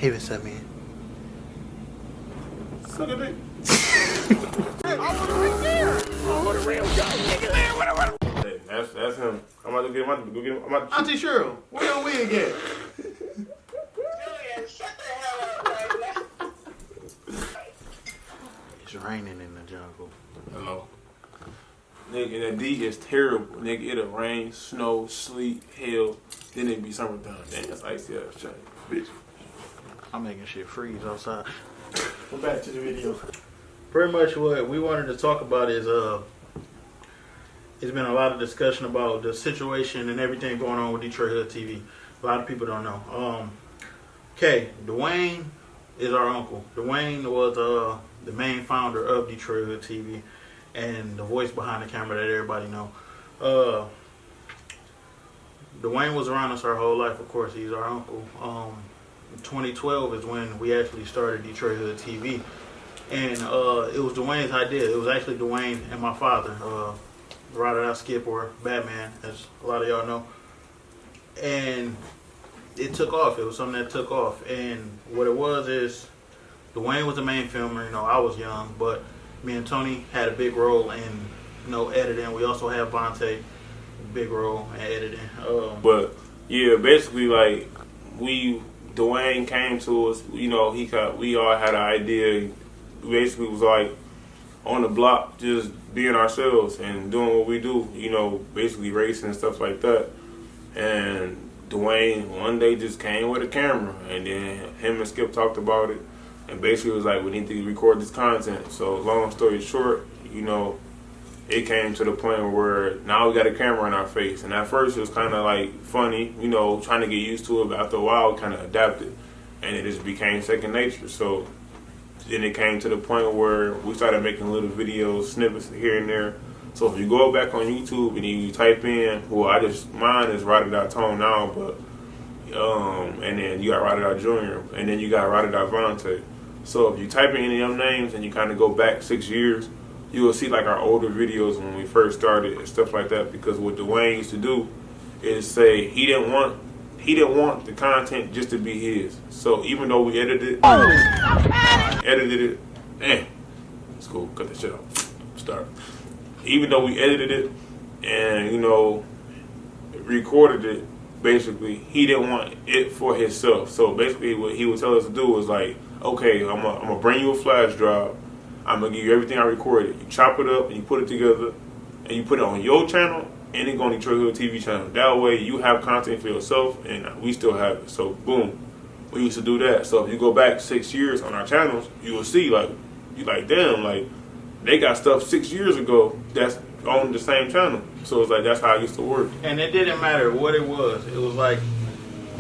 Haven sent me. Suck a dick. I want it right there. I want a real guy. Hey, that's him. I'm about to get him. I'm about to Auntie Cheryl, where your wig at? Julian, shut the hell up, man. It's raining in the jungle. Hello. Nigga, that D is terrible. Nigga, it'll rain, snow, sleet, hail. Then it be summertime. Damn, that's icy ass shit. Bitch. I'm making shit freeze outside. Go back to the video. Pretty much what we wanted to talk about is it's been a lot of discussion about the situation and everything going on with Detroit Hood TV. A lot of people don't know. Okay, Dwayne is our uncle. Dwayne was the main founder of Detroit Hood TV and the voice behind the camera that everybody know. Dwayne was around us our whole life. Of course, he's our uncle. 2012 is when we actually started Detroit Hood TV. And it was Dwayne's idea. It was actually Dwayne and my father, Ride It Out Skip, or Batman, as a lot of y'all know. And it took off. It was something that took off. And what it was is Dwayne was the main filmer. You know, I was young, but me and Tony had a big role in, you know, editing. We also have Vontae, big role in editing. But yeah, basically, like Dwayne came to us. You know, we all had an idea. Basically was like on the block, just being ourselves and doing what we do, you know, basically racing and stuff like that. And Dwayne one day just came with a camera, and then him and Skip talked about it, and basically was like, we need to record this content. So long story short, you know, it came to the point where now we got a camera in our face. And at first it was kind of like funny, you know, trying to get used to it, but after a while it kind of adapted, and it just became second nature. So then it came to the point where we started making little videos, snippets here and there. So if you go back on YouTube and you type in, mine is Ride It Out Tone now, but and then you got Ride It Out Junior, and then you got Ride It Out Vontae. So if you type in any of them names and you kind of go back 6 years, you will see like our older videos when we first started and stuff like that. Because what Dwayne used to do is say he didn't want the content just to be his. So even though we edited it, it's cool, cut that shit off. Start. Even though we edited it and, you know, recorded it, basically, he didn't want it for himself. So basically what he would tell us to do was like, okay, I'm gonna bring you a flash drive. I'm gonna give you everything I recorded. You chop it up and you put it together and you put it on your channel and it go on the Detroit Hood TV channel. That way you have content for yourself and we still have it. So boom, we used to do that. So if you go back 6 years on our channels, you will see like, you like, damn, like they got stuff 6 years ago that's on the same channel. So it's like, that's how it used to work. And it didn't matter what it was. It was like,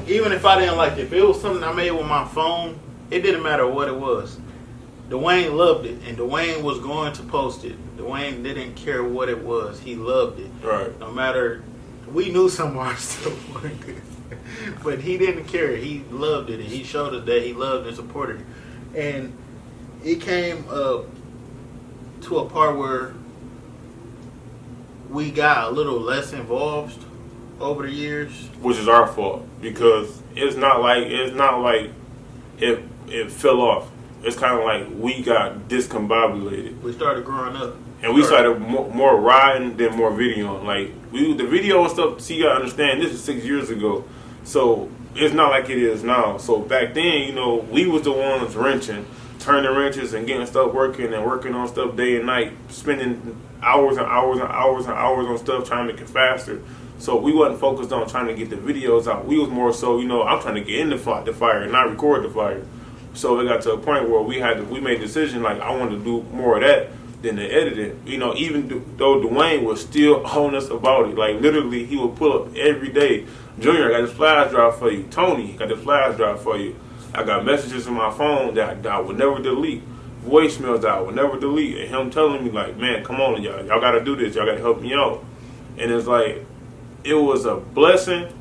even if I didn't like it, if it was something I made with my phone, it didn't matter what it was. Dwayne loved it, and Dwayne was going to post it. Dwayne didn't care what it was. He loved it. Right. No matter, we knew some of our stuff wasn't good, but he didn't care. He loved it, and he showed us that he loved and supported it. And it came to a part where we got a little less involved over the years, which is our fault, because it's not like it fell off. It's kind of like we got discombobulated. We started growing up, and we started more riding than more videoing. Like the video and stuff. See, you gotta understand, this is 6 years ago, so it's not like it is now. So back then, you know, we was the ones wrenching, turning wrenches, and getting stuff working and working on stuff day and night, spending hours and hours and hours and hours on stuff trying to make it faster. So we wasn't focused on trying to get the videos out. We was more so, you know, I'm trying to get in the fire and not record the fire. So it got to a point where we made a decision, like, I wanted to do more of that than the editing. You know, even though Dwayne was still on us about it. Like, literally, he would pull up every day. Junior, I got this flash drive for you. Tony, I got this flash drive for you. I got messages on my phone that I would never delete. Voicemails that I would never delete. And him telling me, like, man, come on, y'all got to do this. Y'all got to help me out. And it's like, it was a blessing,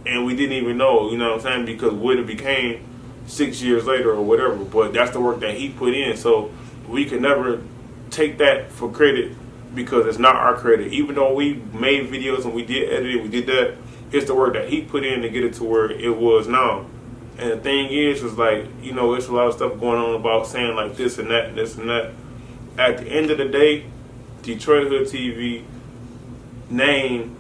and we didn't even know, you know what I'm saying, because what it became 6 years later or whatever. But that's the work that he put in, so we can never take that for credit, because it's not our credit. Even though we made videos and we did edit it, we did that, it's the work that he put in to get it to where it was now. And the thing is like, you know, it's a lot of stuff going on about saying like this and that and this and that. At the end of the day, Detroit Hood TV name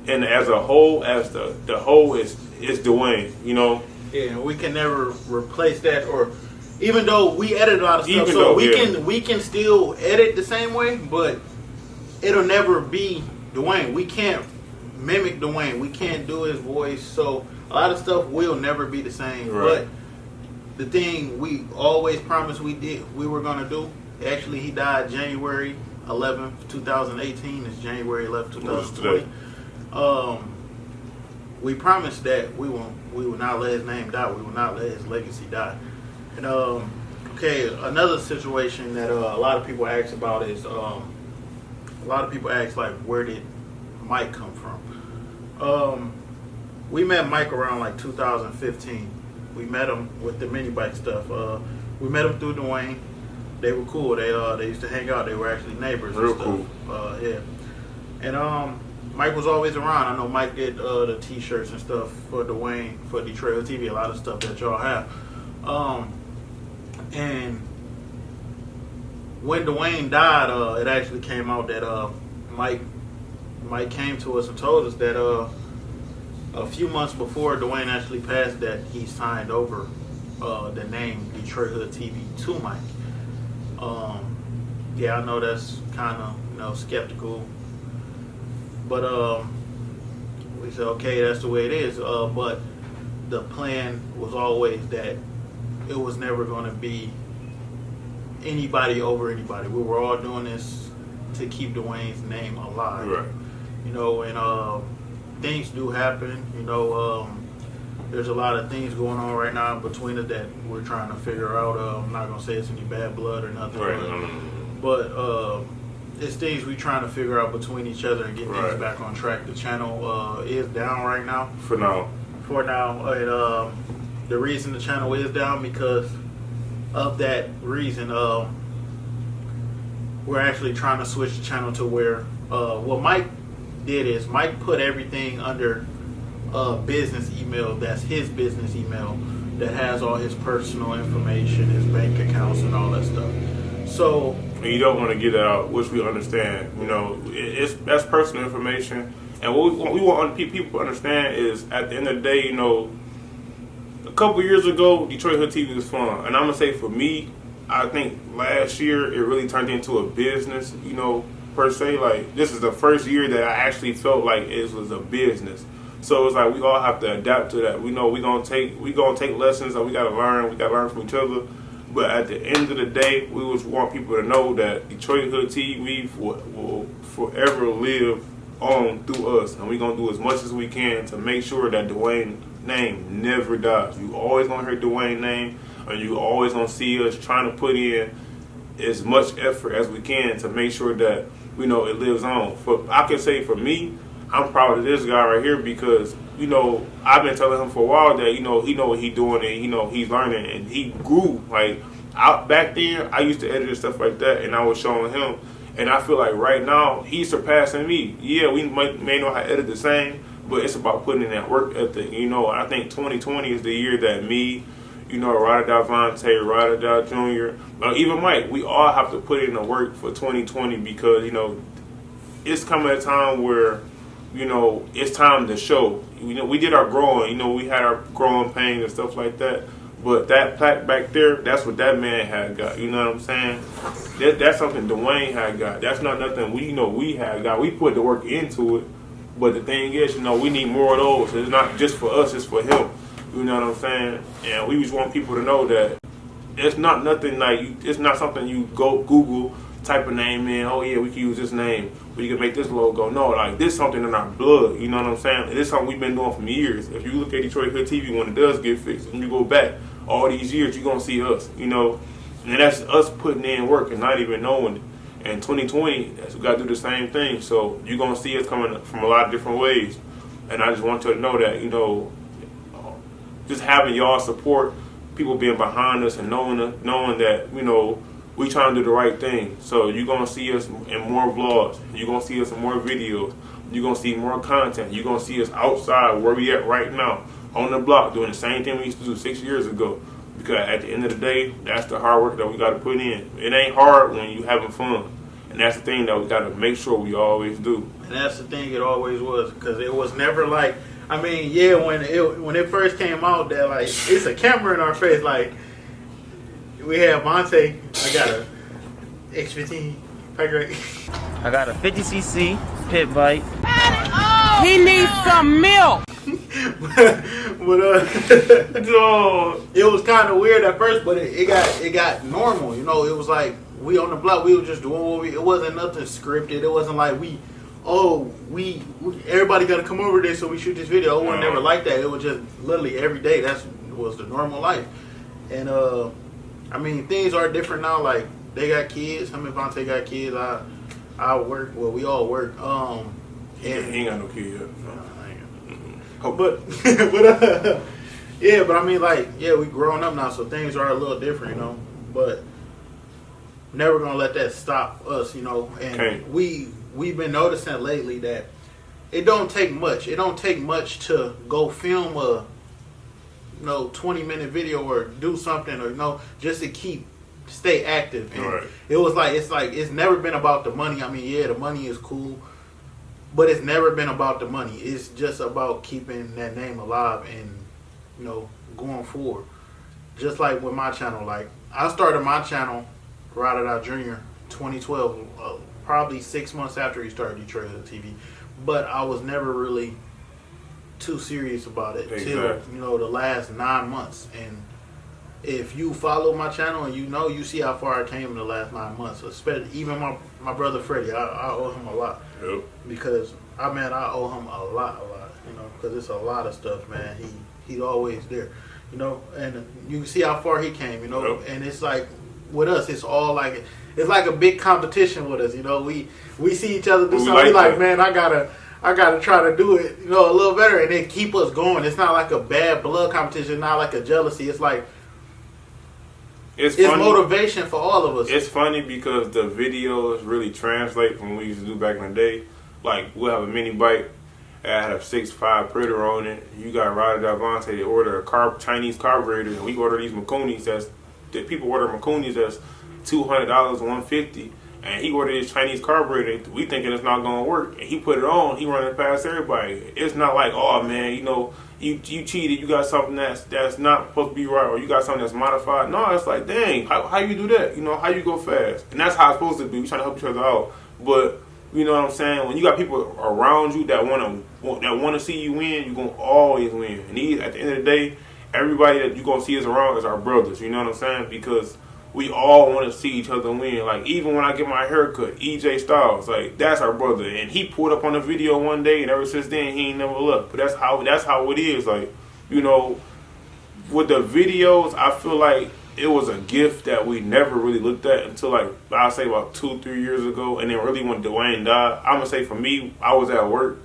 and as a whole, as the whole is Dwayne, you know. Yeah, we can never replace that, or even though we edit a lot of stuff, Even so though, we can still edit the same way, but it'll never be Dwayne. We can't mimic Dwayne. We can't do his voice, so a lot of stuff will never be the same. Right. But the thing we always promised we were gonna do. Actually, he died January 11th, 2018. It's January 11th, 2020. We promised that we will not let his name die. We will not let his legacy die. And okay, another situation that a lot of people ask about is a lot of people ask like, where did Mike come from? We met Mike around like 2015. We met him with the mini bike stuff. We met him through Dwayne. They were cool. They used to hang out. They were actually neighbors. Real and stuff. cool. Yeah. And Mike was always around. I know Mike did the T-shirts and stuff for Dwayne, for Detroit TV, a lot of stuff that y'all have. And when Dwayne died, it actually came out that Mike came to us and told us that a few months before Dwayne actually passed, that he signed over the name Detroit Hood TV to Mike. Yeah, I know that's kind of skeptical. But we said, okay, that's the way it is. But the plan was always that it was never going to be anybody over anybody. We were all doing this to keep Dwayne's name alive. Right. You know, and things do happen. You know, there's a lot of things going on right now between us that we're trying to figure out. I'm not going to say it's any bad blood or nothing. Right. But it's things we're trying to figure out between each other and get Right. things back on track. The channel is down right now. For now. And the reason the channel is down, because of that reason, we're actually trying to switch the channel to where what Mike did is Mike put everything under business email. That's his business email that has all his personal information, his bank accounts, and all that stuff. So, And you don't want to get it out, which we understand. You know, that's personal information. And what we want people to understand is, at the end of the day, you know, a couple years ago, Detroit Hood TV was fun. And I'm going to say, for me, I think last year it really turned into a business, you know, per se. Like, this is the first year that I actually felt like it was a business. So it's like we all have to adapt to that. We know we're gonna take lessons, and we gotta learn from each other. But at the end of the day, we just want people to know that Detroit Hood TV will forever live on through us, and we're gonna do as much as we can to make sure that Dwayne's name never dies. You always gonna hear Dwayne's name, and you always gonna see us trying to put in as much effort as we can to make sure that it lives on. I can say for me, I'm proud of this guy right here because, I've been telling him for a while that, he know what he's doing and, he's learning and he grew. Like, back then, I used to edit and stuff like that and I was showing him. And I feel like right now, he's surpassing me. Yeah, we may know how to edit the same, but it's about putting in that work ethic, And I think 2020 is the year that me, Ryder Davante, Ryder Dow Jr., even Mike, we all have to put in the work for 2020 because, it's coming a time where, it's time to show. We did our growing, we had our growing pains and stuff like that. But that plaque back there, that's what that man had got. You know what I'm saying? That's something Dwayne had got. That's not nothing we had got. We put the work into it. But the thing is, we need more of those. It's not just for us, it's for him. You know what I'm saying? And we just want people to know that it's not nothing it's not something you go Google, type a name in, oh yeah, we can use this name, we can make this logo. No, this is something in our blood, you know what I'm saying? This is something we've been doing for years. If you look at Detroit Hood TV when it does get fixed, and you go back all these years, you're going to see us, and that's us putting in work and not even knowing it. And 2020, we got to do the same thing. So you're going to see us coming from a lot of different ways. And I just want you to know that, just having y'all support, people being behind us and knowing that, we trying to do the right thing. So you're going to see us in more vlogs. You're going to see us in more videos. You're going to see more content. You're going to see us outside where we at right now. on the block doing the same thing we used to do 6 years ago. Because at the end of the day, that's the hard work that we got to put in. It ain't hard when you having fun. And that's the thing that we got to make sure we always do. And that's the thing it always was. Because it was never like, I mean, yeah, when it first came out, that like, it's a camera in our face. Like, we had Monte, I got a X15 Packer. I got a 50cc pit bike. He needs some milk. but it was kind of weird at first, but it got normal. You know, it was like we on the block, we were just doing what it wasn't nothing scripted. It wasn't like we everybody got to come over there so we shoot this video. It was never like that. It was just literally every day. That was the normal life. And I mean, things are different now. Like they got kids. Him and Vontae got kids. I work. Well, we all work. He ain't got no kid yet. No. But yeah, but I mean, like, yeah, we growing up now, so things are a little different, you know. But never gonna let that stop us, you know. And okay. we've been noticing lately that it don't take much. It don't take much to go film a 20-minute video or do something, or just to stay active. And right. It's never been about the money. I mean, yeah, the money is cool. But it's never been about the money. It's just about keeping that name alive and, going forward. Just like with my channel. Like, I started my channel, Ride It Out Jr., 2012, probably 6 months after he started DetroitHoodTv. But I was never really too serious about it till, the last 9 months. And if you follow my channel and you see how far I came in the last 9 months. Especially even my brother Freddie, I owe him a lot. Yep. Because I owe him a lot, because it's a lot of stuff, man. He's always there, and you can see how far he came, Yep. And it's like with us, it's all like it's like a big competition with us, We see each other do something, we like, man, I gotta try to do it, a little better, and then keep us going. It's not like a bad blood competition, not like a jealousy. It's like it's motivation for all of us. It's funny because the videos really translate from what we used to do back in the day. Like, we'll have a mini bike that have 6.5 Predator on it. You got Ryder Davante, they order a Chinese carburetor, and we order these Makunis that people order Makunis that's $200, $150, and he ordered his Chinese carburetor. We thinking it's not gonna work, and he put it on. He running past everybody. It's not like, oh man, you cheated. You got something that's not supposed to be right, or you got something that's modified. No, it's like, dang, how you do that? How you go fast? And that's how it's supposed to be. We trying to help each other out, but. You know what I'm saying? When you got people around you that wanna see you win, you're gonna always win. And at the end of the day, everybody that you're gonna see us around is our brothers. You know what I'm saying? Because we all want to see each other win. Like, even when I get my haircut, EJ Styles, like, that's our brother. And he pulled up on the video one day, and ever since then he ain't never left. But that's how it is. Like, with the videos, I feel like it was a gift that we never really looked at until, like, I'll say about 2-3 years ago. And then really when Dwayne died, I'm going to say for me, I was at work.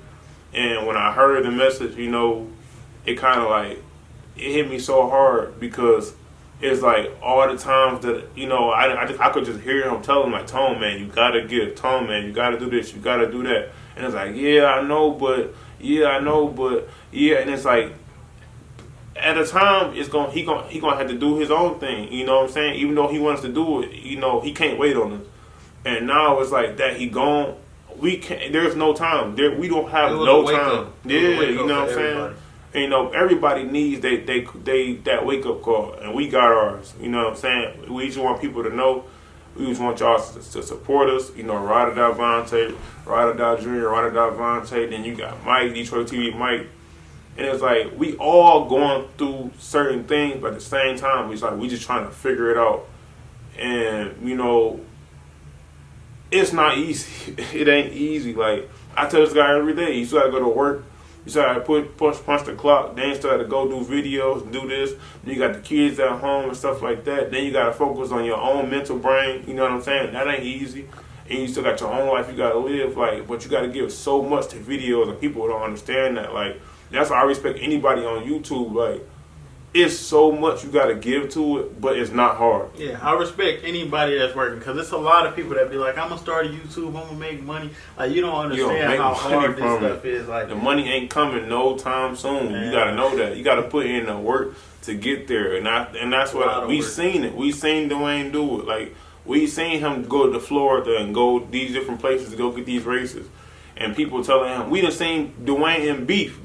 And when I heard the message, it kind of like, it hit me so hard because it's like all the times that, I could just hear him tell him, like, Tone, man, you got to give. Tone, man, you got to do this. You got to do that. And it's like, yeah, I know, but, yeah. And it's like, at a time, he gonna have to do his own thing. You know what I'm saying? Even though he wants to do it, he can't wait on us. And now it's like that he gone. We can't. There's no time. We don't have no time. Yeah, you know what I'm saying? And, everybody needs that wake up call, and we got ours. You know what I'm saying? We just want people to know. We just want y'all to support us. Ride It Out Vontae, Ride It Out Jr., Ride It Out Vontae. Then you got Mike, DetroitTv Mike. And it's like we all going through certain things, but at the same time, it's like we just trying to figure it out. And, it's not easy. It ain't easy. Like, I tell this guy every day, you still gotta go to work. You still gotta punch the clock. Then you still gotta go do videos and do this. Then you got the kids at home and stuff like that. Then you gotta focus on your own mental brain. You know what I'm saying? That ain't easy. And you still got your own life you gotta live. Like, but you gotta give so much to videos, and people don't understand that. Like, that's why I respect anybody on YouTube. Like, it's so much you gotta give to it, but it's not hard. Yeah, I respect anybody that's working because it's a lot of people that be like, I'm gonna start a YouTube, I'm gonna make money. Like you don't understand make how money hard this from stuff it. is. Like The money ain't coming no time soon. Man. You gotta know that. You gotta put in the work to get there, and that's A lot what of we work. seen it. We seen Dwayne do it. Like we seen him go to Florida and go these different places to go get these races, and people telling him we done seen Dwayne in beef,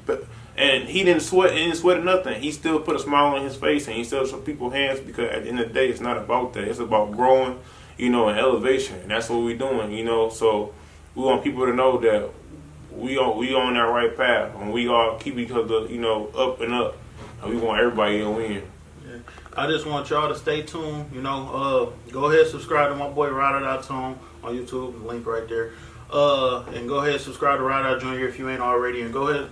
and he didn't sweat. He didn't sweat or nothing. He still put a smile on his face, and he still shook people's hands because at the end of the day, it's not about that. It's about growing, and elevation, and that's what we're doing, So we want people to know that we on that right path, and we all keep each other, up and up, and we want everybody to win. I just want y'all to stay tuned. Go ahead, subscribe to my boy Ryder.Tone on YouTube. The link right there. And go ahead, subscribe to Ryder Jr. if you ain't already. And go ahead,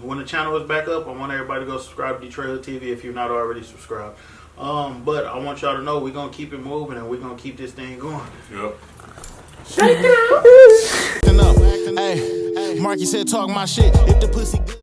when the channel is back up, I want everybody to go subscribe to DetroitHoodTv if you're not already subscribed. But I want y'all to know we're gonna keep it moving and we're gonna keep this thing going. Yep. Acting up. Hey, Marky said talk my shit. If the pussy good.